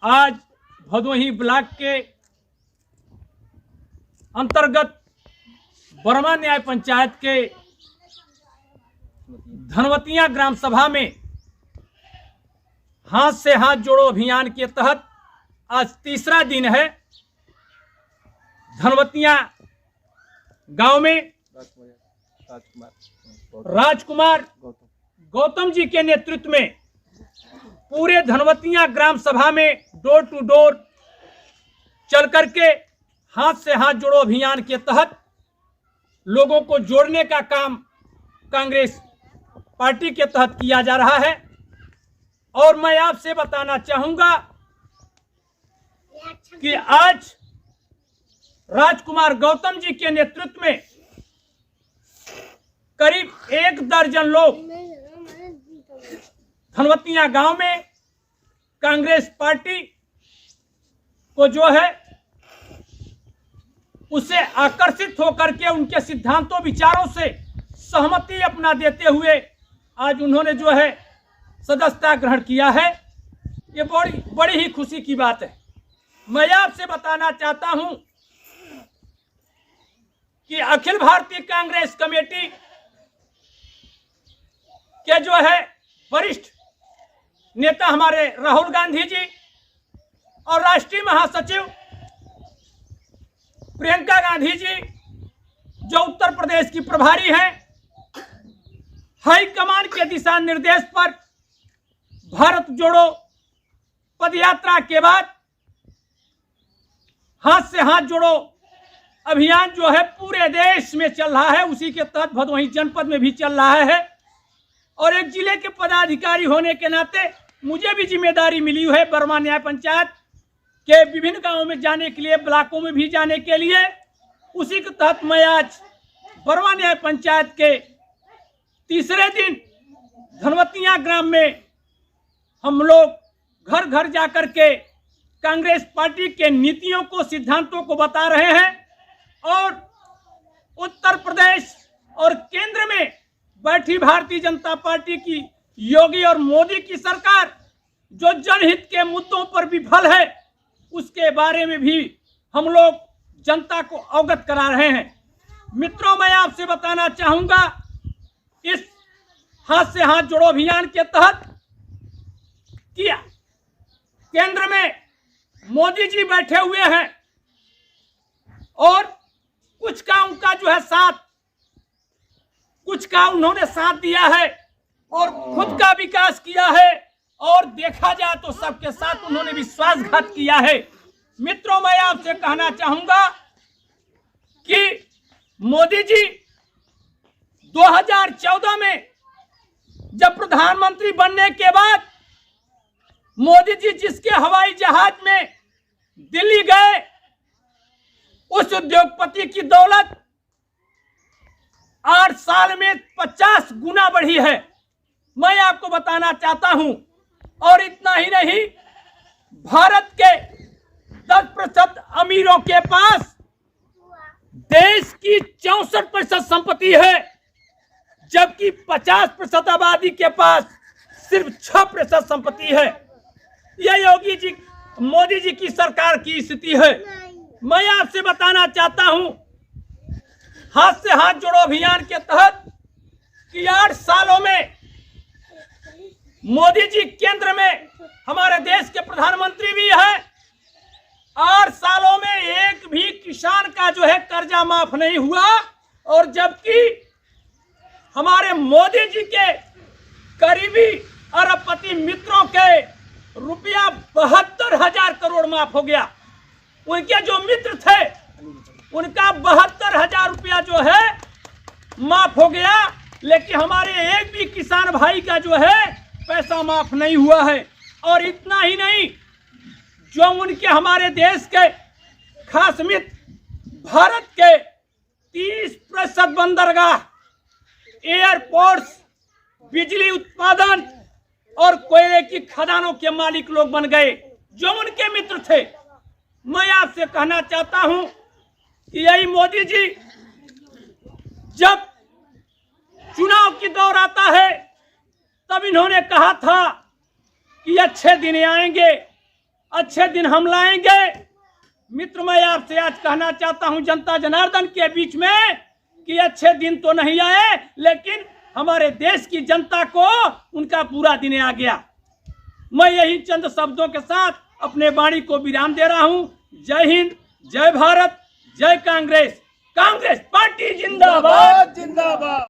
आज भदोही ब्लॉक के अंतर्गत बर्मा न्याय पंचायत के धनवतिया ग्राम सभा में हाथ से हाथ जोड़ो अभियान के तहत आज तीसरा दिन है। धनवतिया गांव में राजकुमार गौतम जी के नेतृत्व में पूरे धनवतिया ग्राम सभा में डोर टू डोर चल करके हाथ से हाथ जोड़ो अभियान के तहत लोगों को जोड़ने का काम कांग्रेस पार्टी के तहत किया जा रहा है। और मैं आपसे बताना चाहूंगा कि आज राजकुमार गौतम जी के नेतृत्व में करीब 1 दर्जन लोग धनवतिया गांव में कांग्रेस पार्टी को जो है उससे आकर्षित होकर के उनके सिद्धांतों विचारों से सहमति अपना देते हुए आज उन्होंने जो है सदस्यता ग्रहण किया है। ये बड़ी ही खुशी की बात है। मैं आपसे बताना चाहता हूं कि अखिल भारतीय कांग्रेस कमेटी के जो है वरिष्ठ नेता हमारे राहुल गांधी जी और राष्ट्रीय महासचिव प्रियंका गांधी जी जो उत्तर प्रदेश की प्रभारी हैं, हाईकमान के दिशा निर्देश पर भारत जोड़ो पदयात्रा के बाद हाथ से हाथ जोड़ो अभियान जो है पूरे देश में चल रहा है। उसी के तहत भदोही जनपद में भी चल रहा है। और एक जिले के पदाधिकारी होने के नाते मुझे भी जिम्मेदारी मिली है बर्मा न्याय पंचायत के विभिन्न गांवों में जाने के लिए, ब्लॉकों में भी जाने के लिए। उसी के तहत मैं आज बर्मा न्याय पंचायत के तीसरे दिन धनवतिया ग्राम में हम लोग घर घर जाकर के कांग्रेस पार्टी के नीतियों को, सिद्धांतों को बता रहे हैं। और उत्तर प्रदेश और केंद्र में बैठी भारतीय जनता पार्टी की योगी और मोदी की सरकार जो जनहित के मुद्दों पर विफल है, उसके बारे में भी हम लोग जनता को अवगत करा रहे हैं। मित्रों, मैं आपसे बताना चाहूंगा इस हाथ से हाथ जोड़ो अभियान के तहत कि केंद्र में मोदी जी बैठे हुए हैं और कुछ का उनका जो है साथ, कुछ का उन्होंने साथ दिया है और खुद का विकास किया है, और देखा जाए तो सबके साथ उन्होंने विश्वासघात किया है। मित्रों, मैं आपसे कहना चाहूंगा कि मोदी जी 2014 में जब प्रधानमंत्री बनने के बाद मोदी जी जिसके हवाई जहाज में दिल्ली गए, उस उद्योगपति की दौलत 8 साल में 50 गुना बढ़ी है। मैं आपको बताना चाहता हूं। और इतना ही नहीं, भारत के 10% अमीरों के पास देश की 64% संपत्ति है, जबकि 50% आबादी के पास सिर्फ 6% संपत्ति है। यह योगी जी, मोदी जी की सरकार की स्थिति है। मैं आपसे बताना चाहता हूं हाथ से हाथ जोड़ो अभियान के तहत कि 8 सालों में मोदी जी केंद्र में हमारे देश के प्रधानमंत्री भी है। 8 सालों में एक भी किसान का जो है कर्जा माफ नहीं हुआ, और जबकि हमारे मोदी जी के करीबी अरबपति मित्रों के रुपया 72,000 करोड़ माफ हो गया। उनके जो मित्र थे उनका 72,000 रुपया जो है माफ हो गया, लेकिन हमारे एक भी किसान भाई का जो है पैसा माफ नहीं हुआ है। और इतना ही नहीं, जो उनके हमारे देश के खास मित्र भारत के 30% बंदरगाह, एयरपोर्ट्स, बिजली उत्पादन और कोयले की खदानों के मालिक लोग बन गए, जो उनके मित्र थे। मैं आपसे कहना चाहता हूं कि यही मोदी जी जब चुनाव की दौर आता है तब इन्होंने कहा था कि अच्छे दिन आएंगे, अच्छे दिन हम लाएंगे। मित्र, मैं आपसे आज कहना चाहता हूं जनता जनार्दन के बीच में कि अच्छे दिन तो नहीं आए, लेकिन हमारे देश की जनता को उनका पूरा दिन आ गया। मैं यही चंद शब्दों के साथ अपने वाणी को विराम दे रहा हूं। जय हिंद, जय भारत, जय कांग्रेस। कांग्रेस पार्टी जिंदाबाद, जिंदाबाद।